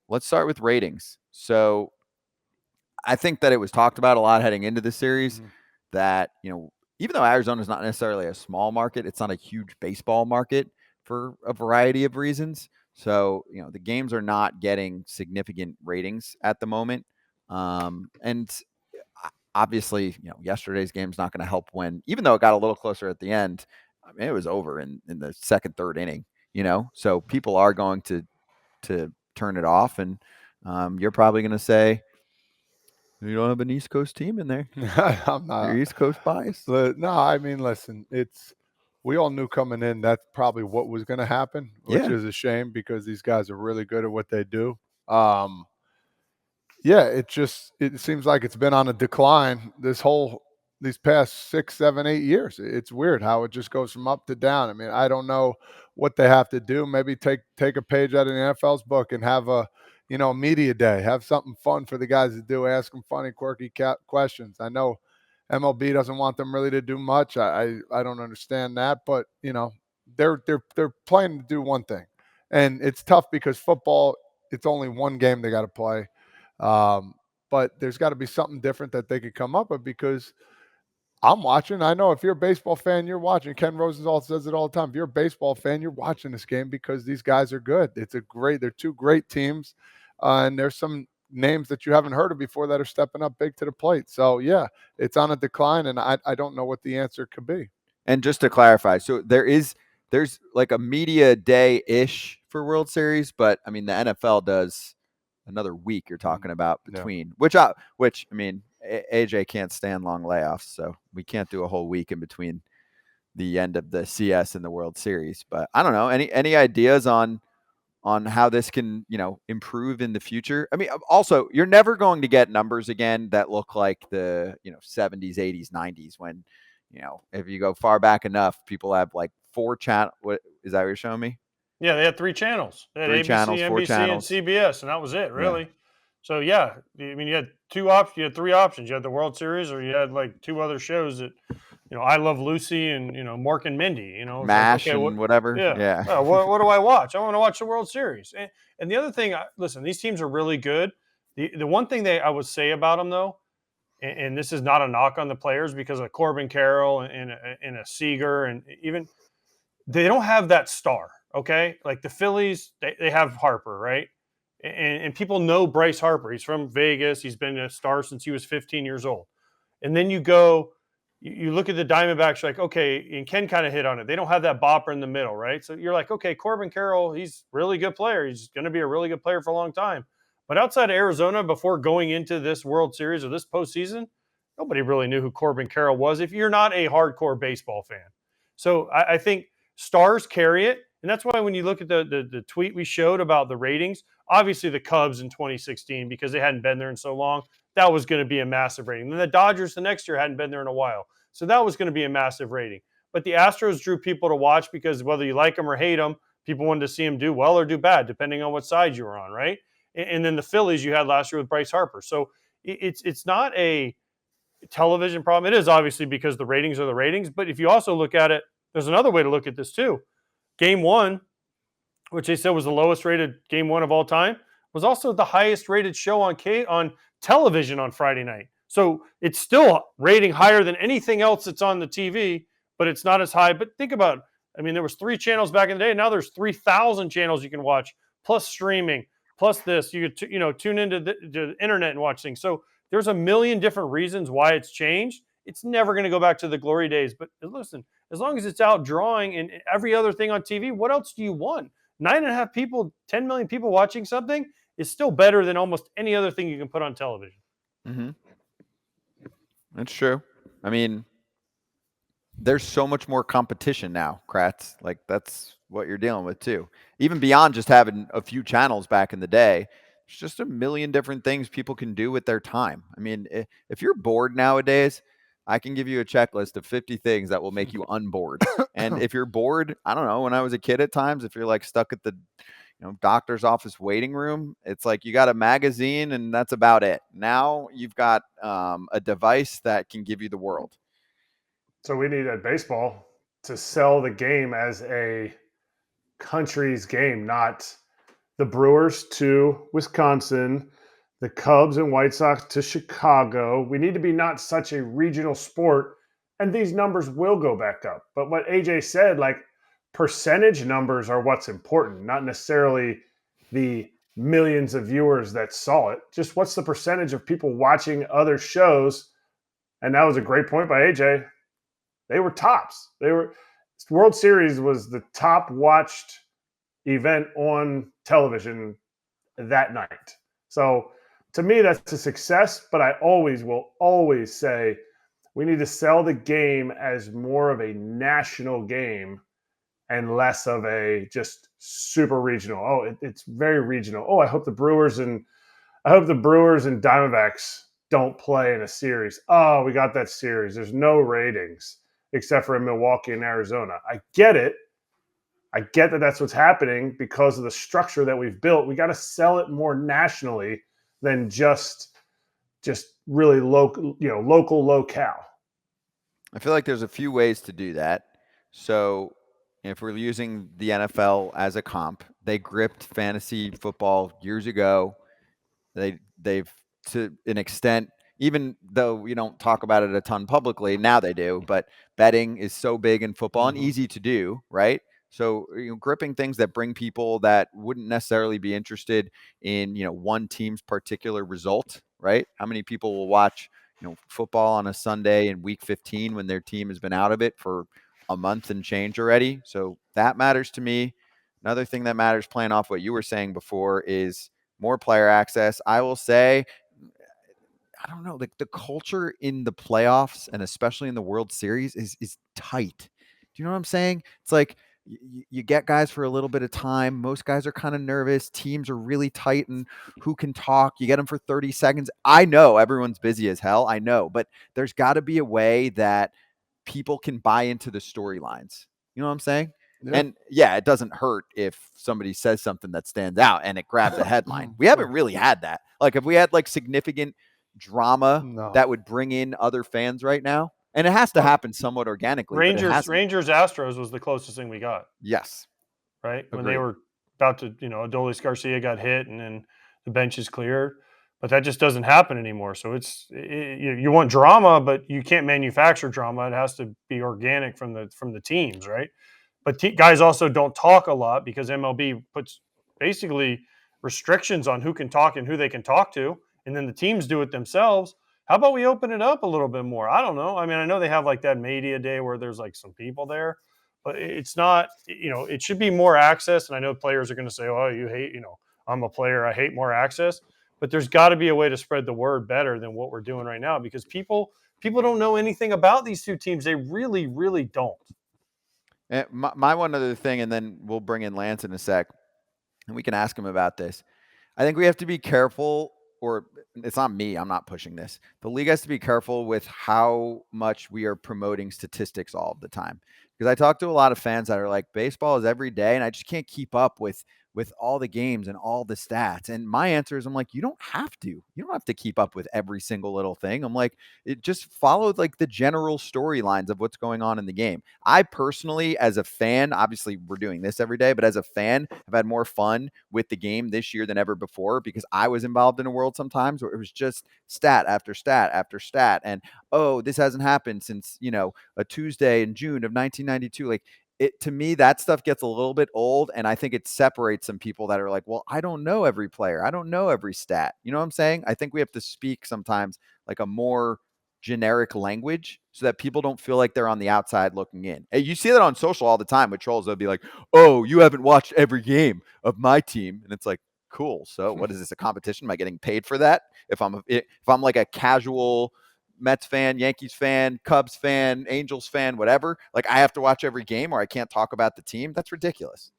let's start with ratings. So I think that it was talked about a lot heading into the series that, even though Arizona is not necessarily a small market, it's not a huge baseball market for a variety of reasons. So, the games are not getting significant ratings at the moment. And obviously, yesterday's game's not going to help when, even though it got a little closer at the end, I mean, it was over in the second, third inning, so people are going to turn it off. And you're probably going to say, you don't have an East Coast team in there. I'm not. You're East Coast biased. No, I mean, listen, we all knew coming in that's probably what was going to happen, which is a shame because these guys are really good at what they do. Yeah, it seems like it's been on a decline these past 6, 7, 8 years. It's weird how it just goes from up to down. I mean, I don't know what they have to do. Maybe take a page out of the NFL's book and have a media day. Have something fun for the guys to do. Ask them funny, quirky questions. I know MLB doesn't want them really to do much. I don't understand that, but they're planning to do one thing, and it's tough because football. It's only one game they got to play. But there's got to be something different that they could come up with because I'm watching. I know if you're a baseball fan, you're watching. Ken Rosenthal says it all the time. If you're a baseball fan, you're watching this game because they're good. They're two great teams. And there's some names that you haven't heard of before that are stepping up big to the plate. So, yeah, it's on a decline, and I don't know what the answer could be. And just to clarify, so there's like a media day-ish for World Series, but I mean the NFL does another week you're talking about between, which I mean AJ can't stand long layoffs, so we can't do a whole week in between the end of the CS and the World Series. But I don't know, any ideas on how this can, improve in the future? I mean, also, you're never going to get numbers again that look like the, 70s, 80s, 90s when, if you go far back enough, people have like 4 channels. What is that you're showing me? Yeah, they had 3 channels. They had 3 ABC, channels, 4 NBC, channels. and CBS, and that was it, really. Yeah. So, yeah, I mean, you had 2 options. You had 3 options. You had the World Series, or you had like 2 other shows that, I Love Lucy and, Mork and Mindy, MASH like, okay, and whatever. Yeah. What do I watch? I want to watch the World Series. And the other thing, listen, these teams are really good. The one thing I would say about them, though, and this is not a knock on the players because of Corbin Carroll and a Seager, and even they don't have that star. Okay, like the Phillies, they have Harper, right? And people know Bryce Harper. He's from Vegas. He's been a star since he was 15 years old. And then you look at the Diamondbacks, you're like, okay, and Ken kind of hit on it. They don't have that bopper in the middle, right? So you're like, okay, Corbin Carroll, he's a really good player. He's going to be a really good player for a long time. But outside of Arizona, before going into this World Series or this postseason, nobody really knew who Corbin Carroll was if you're not a hardcore baseball fan. So I think stars carry it. And that's why when you look at the tweet we showed about the ratings, obviously the Cubs in 2016, because they hadn't been there in so long, that was going to be a massive rating. Then the Dodgers the next year hadn't been there in a while. So that was going to be a massive rating. But the Astros drew people to watch because whether you like them or hate them, people wanted to see them do well or do bad, depending on what side you were on, right? And then the Phillies you had last year with Bryce Harper. So it's not a television problem. It is obviously because the ratings are the ratings. But if you also look at it, there's another way to look at this too. Game 1, which they said was the lowest rated Game 1 of all time, was also the highest rated show on television on Friday night. So it's still rating higher than anything else that's on the TV, but it's not as high. But think about it. I mean, there was 3 channels back in the day. Now there's 3,000 channels you can watch, plus streaming, plus this. You could tune into the internet and watch things. So there's a million different reasons why it's changed. It's never going to go back to the glory days. But listen, as long as it's out drawing and every other thing on TV, what else do you want? 9.5 people, 10 million people watching something is still better than almost any other thing you can put on television. Mm-hmm. That's true. I mean, there's so much more competition now, Kratz. Like, that's what you're dealing with, too. Even beyond just having a few channels back in the day, there's just a million different things people can do with their time. I mean, if you're bored nowadays, I can give you a checklist of 50 things that will make you unbored. And if you're bored, I don't know, when I was a kid at times, if you're like stuck at the doctor's office waiting room, it's like you got a magazine and that's about it. Now you've got a device that can give you the world. So we need at baseball to sell the game as a country's game, not the Brewers to Wisconsin, the Cubs and White Sox to Chicago. We need to be not such a regional sport, and these numbers will go back up. But what AJ said, like percentage numbers are what's important, not necessarily the millions of viewers that saw it. Just what's the percentage of people watching other shows? And that was a great point by AJ. They were tops. World Series was the top watched event on television that night. So to me, that's a success, but I will always say we need to sell the game as more of a national game and less of a just super regional. Oh, it's very regional. Oh, I hope the Brewers and Diamondbacks don't play in a series. Oh, we got that series. There's no ratings except for in Milwaukee and Arizona. I get it. I get that that's what's happening because of the structure that we've built. We got to sell it more nationally than just really local, locale. I feel like there's a few ways to do that. So if we're using the NFL as a comp, they gripped fantasy football years ago. They've to an extent, even though we don't talk about it a ton publicly, now they do, but betting is so big in football and easy to do, right? So, gripping things that bring people that wouldn't necessarily be interested in, one team's particular result, right? How many people will watch, football on a Sunday in week 15 when their team has been out of it for a month and change already? So that matters to me. Another thing that matters, playing off what you were saying before, is more player access. I will say, I don't know, like the culture in the playoffs and especially in the World Series is tight. Do you know what I'm saying? It's like you get guys for a little bit of time. Most guys are kind of nervous. Teams are really tight and who can talk. You get them for 30 seconds. I know everyone's busy as hell. I know, but there's got to be a way that people can buy into the storylines. You know what I'm saying? Yeah. And yeah, it doesn't hurt if somebody says something that stands out and it grabs a headline. We haven't really had that. Like if we had like significant drama that would bring in other fans right now, and it has to happen somewhat organically. Rangers Astros was the closest thing we got. Yes. Right? When they were about to, Adolis Garcia got hit and then the bench is cleared. But that just doesn't happen anymore. So you want drama, but you can't manufacture drama. It has to be organic from the teams, right? But guys also don't talk a lot because MLB puts basically restrictions on who can talk and who they can talk to, and then the teams do it themselves. How about we open it up a little bit more? I don't know. I mean, I know they have like that media day where there's like some people there, but it's not. It should be more access. And I know players are going to say, "Oh, you hate," I'm a player. I hate more access. But there's got to be a way to spread the word better than what we're doing right now because people don't know anything about these two teams. They really, really don't. And my one other thing, and then we'll bring in Lance in a sec, and we can ask him about this. I think we have to be careful, or it's not me, I'm not pushing this. The league has to be careful with how much we are promoting statistics all of the time. Because I talk to a lot of fans that are like, baseball is every day, and I just can't keep up with all the games and all the stats. And my answer is, I'm like, you don't have to. You don't have to keep up with every single little thing. I'm like, it just follow like the general storylines of what's going on in the game. I personally, as a fan, obviously we're doing this every day, but as a fan, I've had more fun with the game this year than ever before because I was involved in a world sometimes where it was just stat after stat after stat. And, oh, this hasn't happened since, a Tuesday in June of 1992. Like, to me, that stuff gets a little bit old, and I think it separates some people that are like, well, I don't know every player. I don't know every stat. You know what I'm saying? I think we have to speak sometimes like a more generic language so that people don't feel like they're on the outside looking in. And you see that on social all the time with trolls. They'll be like, oh, you haven't watched every game of my team. And it's like, cool. So what is this, a competition? Am I getting paid for that? If I'm like a casual Mets fan, Yankees fan, Cubs fan, Angels fan, whatever, like I have to watch every game or I can't talk about the team. That's ridiculous.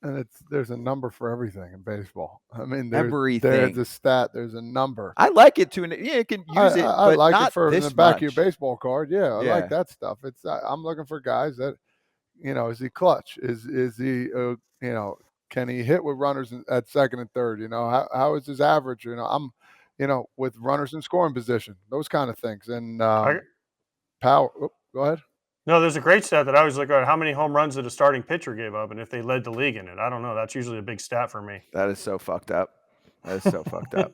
And there's a number for everything in baseball. I mean, everything. There's a stat, there's a number. I like it too. Yeah, you can use it. I but like not it for this in the back much. of your baseball card. Yeah, I like that stuff. It's I'm looking for guys that, is he clutch? Is he can he hit with runners at second and third? How is his average? I'm with runners in scoring position, those kind of things. And power. Oh, go ahead. No, there's a great stat that I always look at. How many home runs did a starting pitcher give up, and if they led the league in it? I don't know. That's usually a big stat for me. That is so fucked up. That is so fucked up.